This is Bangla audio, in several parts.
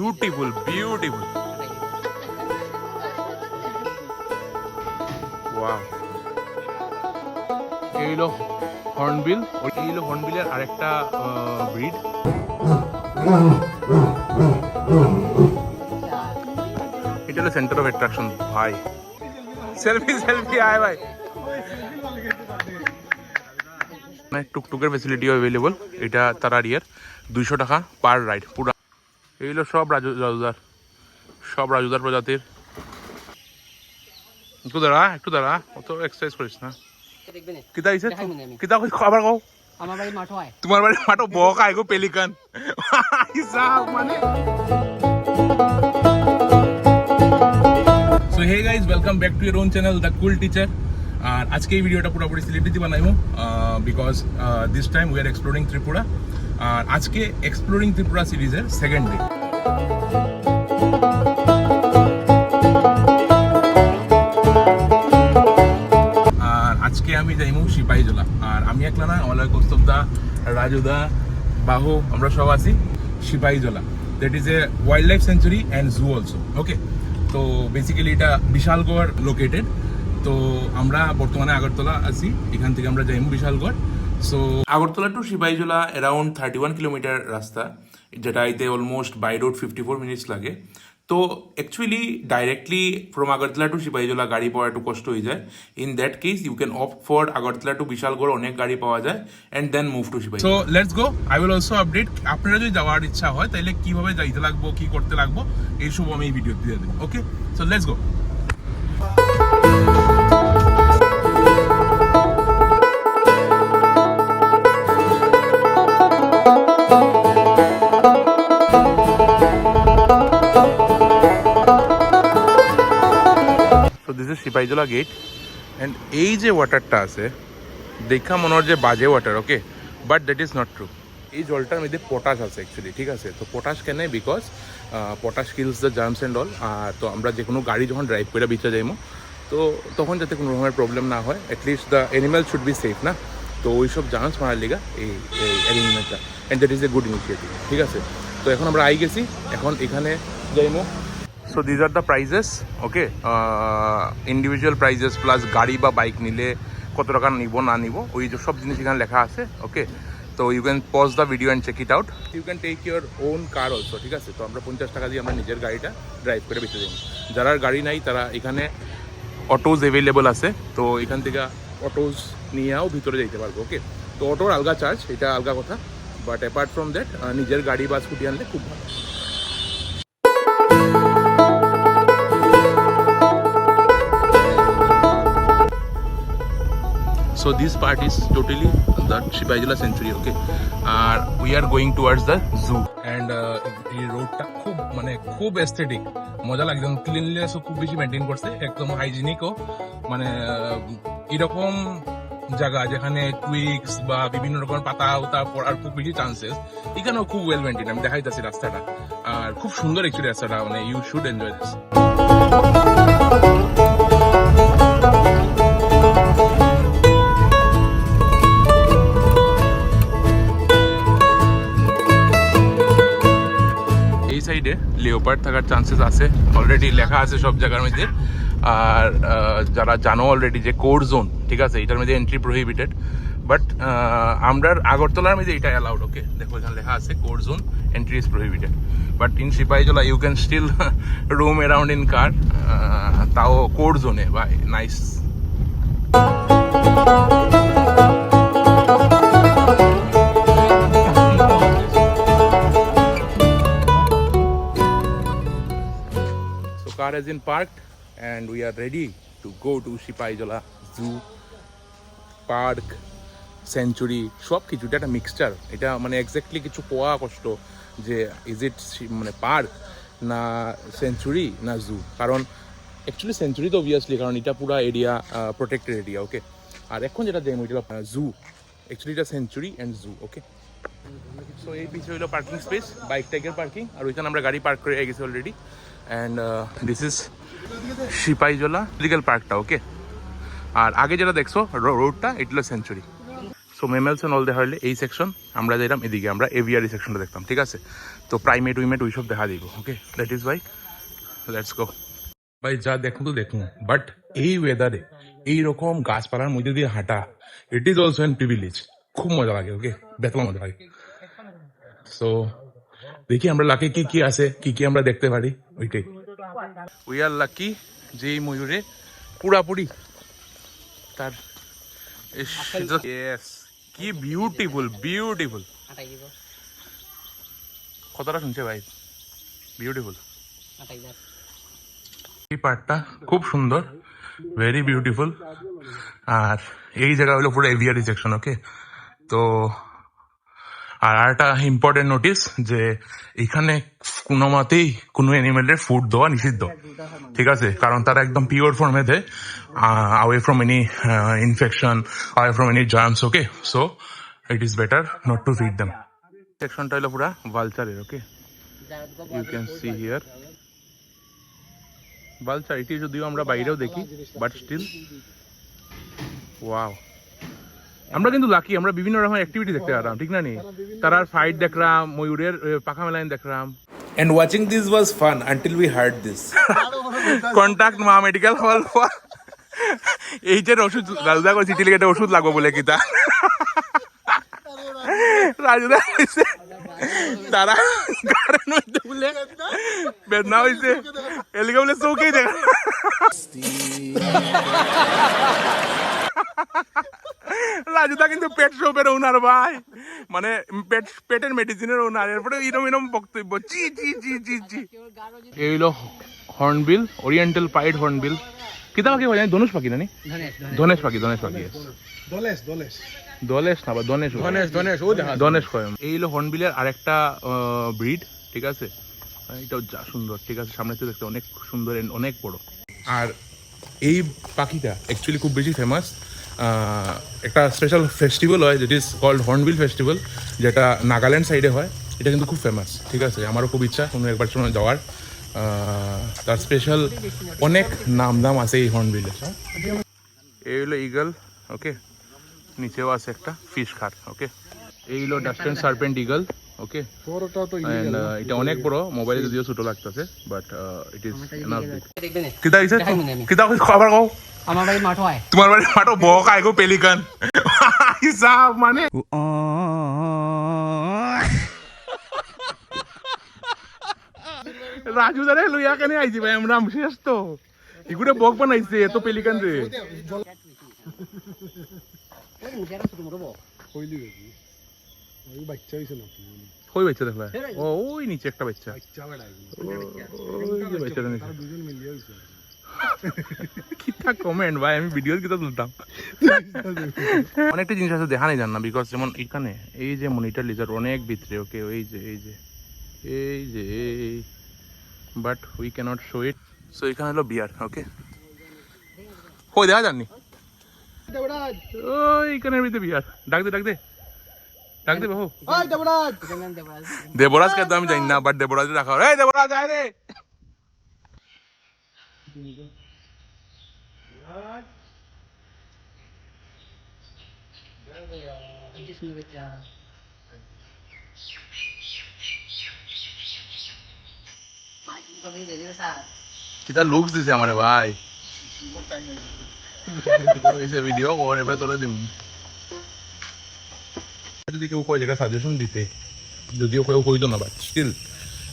বিউটিফুল বিউটিফুল ওয়াও এই হলো হর্নবিল এই হলো হর্নবিলের আরেকটা ব্রিড এটা হলো সেন্টার অফ অ্যাট্রাকশন ভাই সেলফি সেলফি আয় ভাই টুকটুকের ফেসিলিটিও অ্যাভেলেবল এটা তার ইয়ার 200 টাকা পার রাইড পুরা এই হলো সব রাজুদার প্রজাতির একটু দাঁড়া অত এক্সারসাইজ করিস না কিতা হইছে কিতা কই খাবার কও আমার বাড়ি মাঠো আয় তোমার বাড়ি মাঠো বক আইগো পেলিকান মানে so hey guys welcome back to your own channel the cool teacher আর আজকে এই ভিডিওটা পুরোপুরি সিলেক্টিভ বানাইমু because this time we are exploring Tripura আর আজকে এক্সপ্লোরিং ত্রিপুরা সিরিজের সেকেন্ড ডে আর আজকে আমি যাইমু সিপাহীজলা আর আমি একলা না আমার কৌস্তবদা রাজুদা বাহু আমরা সব আছি Sepahijala that is a wild life sanctuary and zoo also okay তো বেসিক্যালি এটা বিশালগড় লোকেটেড তো আমরা বর্তমানে আগরতলা আছি এখান থেকে আমরা যাইমু Bishalgarh so Agartala to Sepahijala around 31 kilometre রাস্তা যেটা আইতে অলমোস্ট বাই রোড 54 মিনিটস লাগে তো actually directly from Agartala to Sepahijala গাড়ি পাওয়া একটু কষ্ট হয়ে যায় in that case you can opt for Agartala to Bishalgarh অনেক গাড়ি পাওয়া যায় and then move to Sepahi so let's go I will also update আপনারা যদি যাওয়ার ইচ্ছা হয় তাহলে কিভাবে যাইতে লাগবো কি করতে লাগবো এইসব আমি এই ভিডিও দিয়ে দেবো okay so let's go Sepahijala gate and এই যে ওয়াটারটা আছে দেখা মনে হয় যে বাজে water okay but that is not true এই জলটার মধ্যে পটাশ আছে অ্যাকচুয়ালি ঠিক আছে তো পটাশ কেন because potash kills the germs and all আর তো আমরা যে কোনো গাড়ি যখন ড্রাইভ করে বিচে যাইমো তো তখন যাতে কোনো রকমের প্রবলেম না হয় at least the animal should be safe না তো ওই সব জার্মস মারার লিগা এই অ্যারেঞ্জমেন্টটা and that is a good initiative ঠিক আছে তো এখন আমরা আই গেছি এখন এখানে যাইমো so these are the prizes okay individual prizes plus গাড়ি বা বাইক নিলে কত টাকা নিব না নিব ওই যে সব জিনিস এখানে লেখা আছে ওকে তো you can pause the video and check it out you can take your own car also ঠিক আছে তো আমরা 50 টাকা দিয়ে আমরা নিজের গাড়িটা ড্রাইভ করে বেঁচে যাই যারা গাড়ি নাই তারা এখানে অটোজ অ্যাভেলেবল আছে তো এখান থেকে অটোজ নিয়েও ভিতরে যাইতে পারবো ওকে তো অটোর আলগা চার্জ এটা আলগা কথা বাট অ্যাপার্ট ফ্রম দ্যাট নিজের গাড়ি বা স্কুটি আনলে খুব ভালো So this part is totally the Sipaihijala Sanctuary, okay? We are going towards the zoo and এই রোডটা খুব মানে খুব এস্থেটিক মজা লাগে একদম ক্লিনলিনেসও খুব বেশি মেনটেন করছে একদম হাইজিনিকও মানে এরকম জায়গা যেখানে টুইক্স বা বিভিন্ন রকমের পাতা উতা পড়ার খুব বেশি চান্সেস এখানেও খুব ওয়েল মেনটেন আমি দেখাইতেছি রাস্তাটা আর খুব সুন্দর অ্যাকচুয়ালি রাস্তাটা মানে ইউ শুড এনজয় দিস সাইডে লিওপার্ড থাকার চান্সেস আছে অলরেডি লেখা আছে সব জায়গার মধ্যে আর যারা জানো অলরেডি যে কোড জোন ঠিক আছে এটার মধ্যে এন্ট্রি প্রহিবিটেড বাট আমরা আগরতলার মধ্যে এটা অ্যালাউড ওকে দেখো এখানে লেখা আছে code zone entry is prohibited but in Sepahijala you can still roam around in car তাও কোড জোনে by nice car has been parked and we are ready to go to Sipaihijala Zoo Park Sanctuary সব কিছু এটা একটা মিক্সচার এটা মানে এক্স্যাক্টলি কিছু কোয়া কষ্ট যে ইজ ইট মানে পার্ক না সেঞ্চুরি না জু কারণ অ্যাকচুয়ালি সেঞ্চুরি তো অবভিয়াসলি কারণ এটা পুরো এরিয়া প্রোটেক্টেড এরিয়া ওকে আর এখন যেটা দেখবো এটা জু অ্যাকচুয়ালি এটা sanctuary and zoo okay so এই পিছিয়ে হলো পার্কিং স্পেস বাইক টাইকের পার্কিং আর ওইখানে আমরা গাড়ি পার্ক করে গেছি already and this is Sepahijala legal পার্কটা ওকে আর আগে যেটা দেখছো রোডটা এটা হলো sanctuary so mammals and all দেখা হলে এই সেকশন, আমরা যেতাম এদিকে, আমরা এভিয়ারি সেকশনটা দেখতাম, ঠিক আছে? তো প্রাইমেট উইমেট ওইসব দেখা দিব, ওকে? দ্যাট ইজ ভাই, লেটস গো ভাই। যা দেখুন তো দেখুন, বাট এই ওয়েদারে এইরকম গাছপালার মধ্যে দিয়ে হাঁটা, it is also N privilege. খুব মজা লাগে, ওকে? বেতলা মজা লাগে। সো দেখি আমরা লাকি কি কি আছে, কি কি আমরা দেখতে পারি, ওইটাই। উই আর লাকি যে এই ময়ূরে পুরাপুরি তার ইয়েস, কি বিউটিফুল বিউটিফুল। কতটা শুনছে ভাই, বিউটিফুল। এই পার্টটা খুব সুন্দর, ভেরি বিউটিফুল। আর এই জায়গা হলো পুরো এভিয়ারি সেকশন, ওকে? তো আর একটা ইম্পর্টেন্ট নোটিস যে এখানে কোনো মতেই কোনো অ্যানিমেলের ফুড দেওয়া নিষিদ্ধ, ঠিক আছে? কারণ তারা একদম পিওর ফর্মে দেয়, away from any infection, away from any germs, okay? So it is better not to feed them. সেকশনটা হলো পুরা ভালচারের, okay? You can see here vulture. এটি যদিও আমরা বাইরেও দেখি, বাট স্টিল ওয়াও। আমরা কিন্তু লাকি, আমরা বিভিন্ন রকম অ্যাক্টিভিটি দেখতে পারলাম, ঠিক না? নি তারা ফাইট দেখলাম, ময়ূরের পাখা মেলাইন দেখলাম। And watching this was fun until we heard this. Contact মা মেডিকেল হল। এইটার ওষুধ রাজুদা করে চিঠি লিখে একটা ওষুধ লাগবো বলে কিতা রাজুদা হয়েছে তারা গাড়ির মধ্যে বলে বেদনা হয়েছে, এলিকে বলে চৌকেই দেখা। রাজুদা কিন্তু পেট শপের ওনার ভাই, মানে পেটের মেডিসিনের ওনার। এরপরে এরম এরম বক্তব্য, জি জি জি জি জি। এই হলো হর্নবিল, ওরিয়েন্টাল পাইড হর্নবিল। কিতা পাখি হয় জানি? ধনুষ পাখি না? ধনেশ পাখি, ধনেশ পাখি। দলেশ না বা ধনেশ, ধনেশ কয়। এই হলো হর্নবিলের আরেকটা ব্রিড, ঠিক আছে? এটাও যা সুন্দর, ঠিক আছে? সামনে থেকে দেখতে অনেক সুন্দর, অনেক বড়। আর এই পাখিটা অ্যাকচুয়ালি খুব বেশি ফেমাস। একটা স্পেশাল ফেস্টিভ্যাল হয়, যেটি ইজ কল্ড হর্নবিল ফেস্টিভ্যাল, যেটা নাগাল্যান্ড সাইডে হয়। এটা কিন্তু খুব ফেমাস, ঠিক আছে? আমারও খুব ইচ্ছা কোনো একবার সময় যাওয়ার। তার স্পেশাল অনেক নাম দাম আছে এই হর্নবিলের। এই হলো ইগল, ওকে? নিচেও আছে একটা ফিশ খাট, ওকে? এই হলো ডাস্টেন সার্পেন্ট ইগল, ওকে? এটা অনেক বড়, মোবাইলে যদিও ছোট লাগতেছে, but it is enough big. কিতা হইছে? কিতা খবর কও? আমার বাড়ি মাঠো হয়। তোমার বাড়ি মাঠো বক আইগো পেলিকান হিসাব মানে রাজু দারে লইয়া কেন আইছি ভাই? আমরা শেষ তো এগুলো বক বানাইছে এত পেলিকান রে। কই বাচ্চা দেখলা? ও ওই নিচে একটা বাচ্চা, কিতা কমেন্ট ভাই, আমি ভিডিও কিতা তুলতাম। অনেকটা জিনিস আছে দেখা নেই জান না, বিকজ যেমন এখানে এই যে মনিটর লিজার অনেক ভিতরে, ওকে? ওই যে এই যে এই যে এই, but we can't show it. So এখানে হলো বিয়ার, ওকে? কই দেখা জাননি? ওই এখানের ভিতরে বিয়ার। ডাক দে ডাক দে ডাক দে বাবু। দেবরাজ কে তো আমি জানি না, বাট দেবরাজ রাখা। এই দেবরাজ আয় রে। কিতা লুকস দিছে আমারে ভাই, ভিডিও করে এবার তোরা দিম। যদি কেউ কয় জায়গায় সাজেশন দিতে, যদিও কেউ কইতো না, বাট স্টিল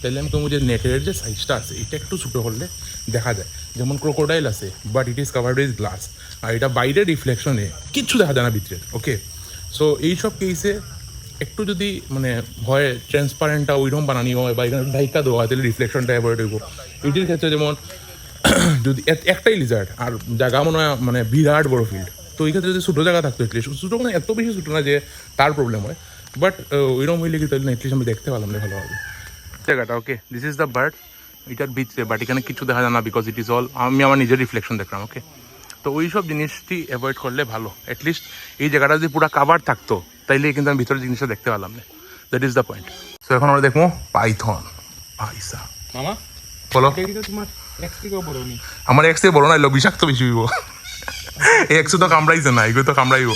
তাহলে আমি কমু যে নেটের যে সাইজটা আছে এটা একটু ছোটো করলে দেখা যায়। যেমন ক্রোকোডাইল আছে, but it is covered with glass, আর এটা বাইরে রিফ্লেকশনে কিচ্ছু দেখা যায় না ভিতরে, ওকে? সো এইসব কেসে একটু যদি মানে হয় ট্রান্সপারেন্টটা ওইরকম বানানি হয় বা এখানে ঢাইকা দেওয়া হয়, তাহলে রিফ্লেকশনটা অ্যাভয়েড হইব। এটির ক্ষেত্রে যেমন যদি একটাই লিজার্ড আর জায়গা মনে হয় মানে বিরাট বড় ফিল্ড, তো এই ক্ষেত্রে যদি ছোটো জায়গা থাকতো, এটলিস্ট ছোটো মানে এত বেশি ছোটো না যে তার প্রবলেম হয়, বাট ওইরকম হইলে কি তাহলে এটলিস্ট আমি দেখতে পারলাম না ভালোভাবে জায়গাটা, ওকে? দিস ইজ দ্য বার্ড, এটার ভিতরে, বাট এখানে কিছু দেখা যায় না, বিকজ ইট ইজ অল আমি আমার নিজের রিফ্লেকশন দেখলাম, ওকে? তো ওই সব জিনিসটি অ্যাভয়েড করলে ভালো। অ্যাটলিস্ট এই জায়গাটা যদি পুরো কাভার থাকতো, তাইলে কিন্তু আমি ভিতরের জিনিসটা দেখতে পারলাম না। That is the point. So এখন আমরা দেখবো পাইথন। ভাইসা মামা বলো, তোমার এক্স থেকে বড় নি? আমার এক্স থেকে বড় না, বিষাক্ত বেশি হইব। একশো তো কামড়াইছে না, এগুলো তো কামড়াইব,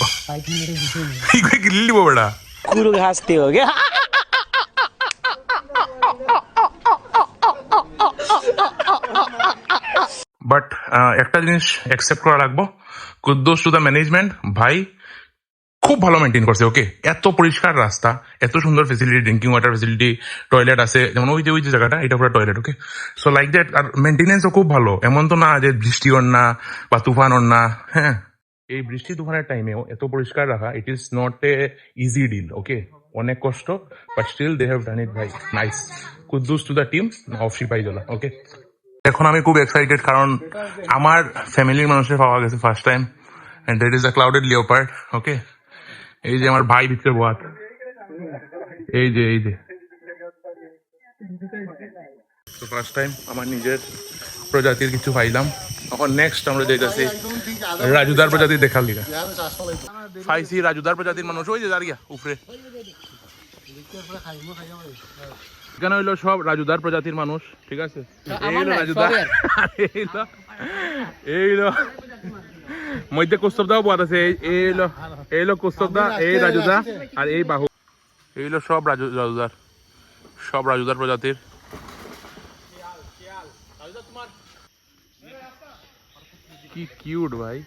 এগুলো গিলি দিব বেটা। गुरु घासते हो गया বাট একটা জিনিস অ্যাকসেপ্ট করা লাগবো, কুদ্দোস টু দ্য ম্যানেজমেন্ট, ভাই খুব ভালো মেনটেন করছে। ওকে, এত পরিষ্কার রাস্তা, এত সুন্দর facility, drinking water facility, toilet আছে, যেমন ওই যে জায়গাটা, এটা পুরো toilet. Okay, so like that. আর মেনটেনেন্সও খুব ভালো, এমন তো না যে বৃষ্টি ওর না বা তুফান ওর না। হ্যাঁ, এই বৃষ্টি তুফানের টাইমেও এত পরিষ্কার রাখা, it is not a easy deal. Okay, অনেক কষ্ট, but still they have done it ভাই, nice. Kudos to the team of Sepahijala. Okay, এখন আমি খুব এক্সাইটেড, কারণ আমার ফ্যামিলির মানুষের পাওয়া গেছে first time, and that is a clouded leopard. Okay, এই যে আমার ভাই ভিতরে বাত, এই যে তো ফার্স্ট টাইম আমার নিজের প্রজাতির কিছু পাইলাম। এখন নেক্সট আমরা যাইতাছি রাজুদার প্রজাতি দেখার লিগা। পাইছি রাজুদার প্রজাতির মানুষ, ওই যে দাঁড়িয়া উপরে, এখানে হইলো সব রাজুদার প্রজাতির মানুষ। ঠিক আছে, এই হলো রাজুদা, এইলো মধ্যে কৌস্তবদাও বাদ আছে, এইলো কৌস্তবদা, এই রাজুদা, আর এই বাহু, এইলো সব রাজুদার প্রজাতির। কি কিউট ভাই।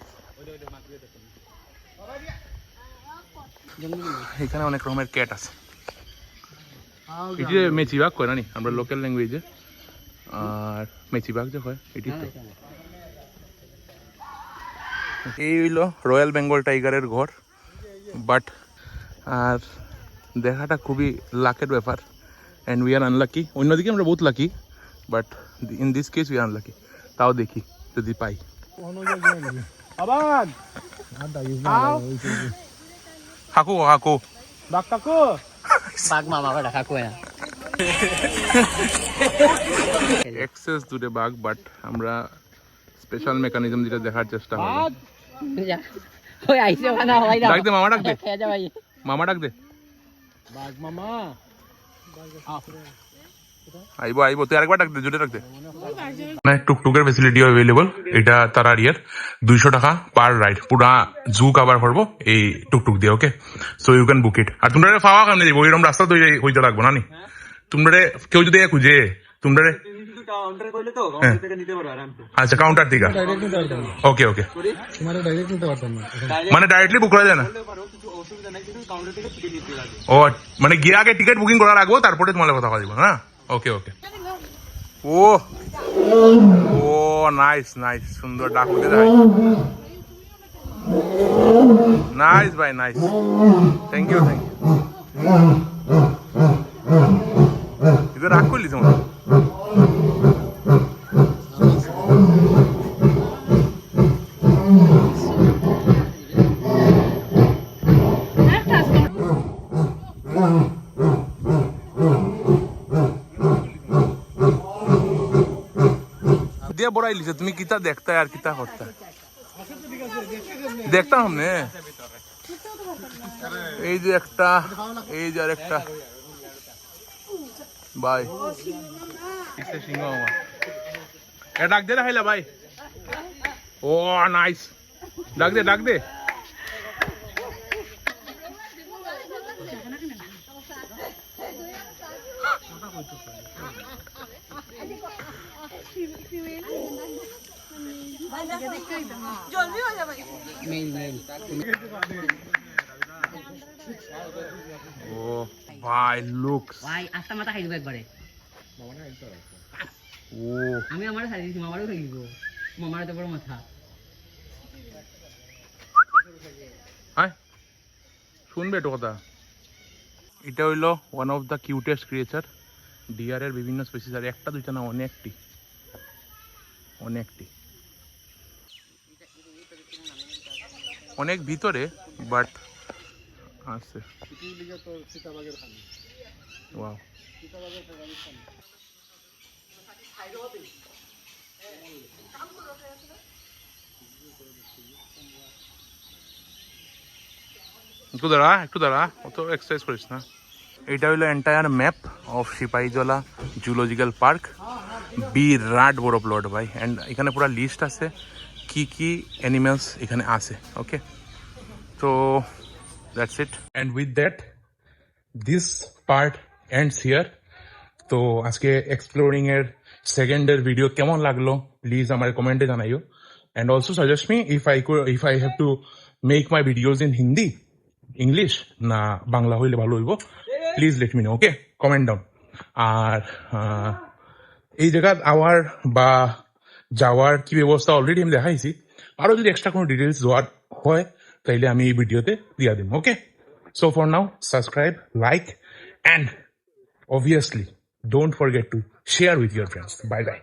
এখানে অনেক রকমের ক্যাট আছে, এটি মেচিবাগ কয় না নি আমরা লোকাল ল্যাঙ্গুয়েজে, আর মেচিবাগ যে হয় এটি তো। এই হইল রয়্যাল বেঙ্গল টাইগারের ঘর, বাট আর দেখাটা খুবই লাকের ব্যাপার, অ্যান্ড উই আর আনলাকি। অন্যদিকে আমরা বহুত lucky, but in this case we are unlucky. তাও দেখি যদি পাই। হাকু बाग मामा का ढका कोया এক্সেস দূরে বাঘ, বাট আমরা স্পেশাল মেকানিজম যেটা দেখার চেষ্টা করব। ओए ऐसे बना हवाई ডাক দে মামা, ডাক দে खे जा भाई মামা, ডাক দে बाग मामा আইবো তুই আরেকবার ডাক দে, জোরে ডাক দে। মানে টুকটুকের ফেসিলিটি অ্যাভেলেবল, এটা তার আরিয়ার 200 টাকা পার রাইড, পুরা জু কাভার করবো এই টুকটুক দিয়ে। ওকে, সো ইউ ক্যান বুক ইট। আর তোমরা পাওয়া কেমনে যাবো, এরকম রাস্তা তো হইতে লাগবো না নি। তোমরা কেউ যদি খুঁজে তোমরা, আচ্ছা কাউন্টার থেকে, ওকে মানে ডাইরেক্টলি বুক করা যায় না। ও মানে গিয়ে আগে টিকিট বুকিং করা লাগবো, তারপরে তোমার কথা দিব না। ওকে ও নাইস, সুন্দর ডাক উঠে যায়, নাইস ভাই, নাইস, থ্যাংক ইউ। রাগ করলি তোমার, দিয়ে বড়াই লিছে তুমি কিতা দেখতা আর কিতা করতা দেখতাম हमने। এই যে একটা, এই যে আরেকটা ভাই, কিসে সিংহ মামা এ ডাক দে রাইলা ভাই। ও নাইস, ডাক দে জলদি হয়ে যাবে मेल ও ভাই লুকস, ভাই আস্তা মাথা খাই দিব একবারে। ও আমি আমারও খাই দিছি, মামারও খাই দিব, মামার তো বড় মাথা। হাই শুনবে একটু কথা, এটা হইলো one of the cutest creature ডিয়ারের বিভিন্ন স্পেসিস, আর একটা দুইটা না, অনেকটি অনেক ভিতরে, বাট আছে। ওয়াও, একটু দাঁড়া অত এক্সারসাইজ করিস না। এটা হইলো entire map of Sepahijala zoological park, বিরাট বড় প্লট ভাই, অ্যান্ড এখানে পুরো লিস্ট আছে কি অ্যানিমালস এখানে আছে ওকে তো that's it and with that this part ends here তো আজকে এক্সপ্লোরিং এর সেকেন্ডের ভিডিও কেমন লাগলো প্লিজ আমার কমেন্টে জানাইও and also suggest me if I have to make my videos in Hindi English না বাংলা হইলে ভালো হইব please let me know okay comment down আর এই জায়গাত আওয়ার বা যাওয়ার কি ব্যবস্থা অলরেডি আমি দেখাইছি আরো যদি এক্সট্রা কোনো ডিটেলস দেওয়ার হয় তাইলে আমি এই ভিডিওতে দিয়া দিম okay so for now subscribe like and obviously don't forget to share with your friends. Bye bye.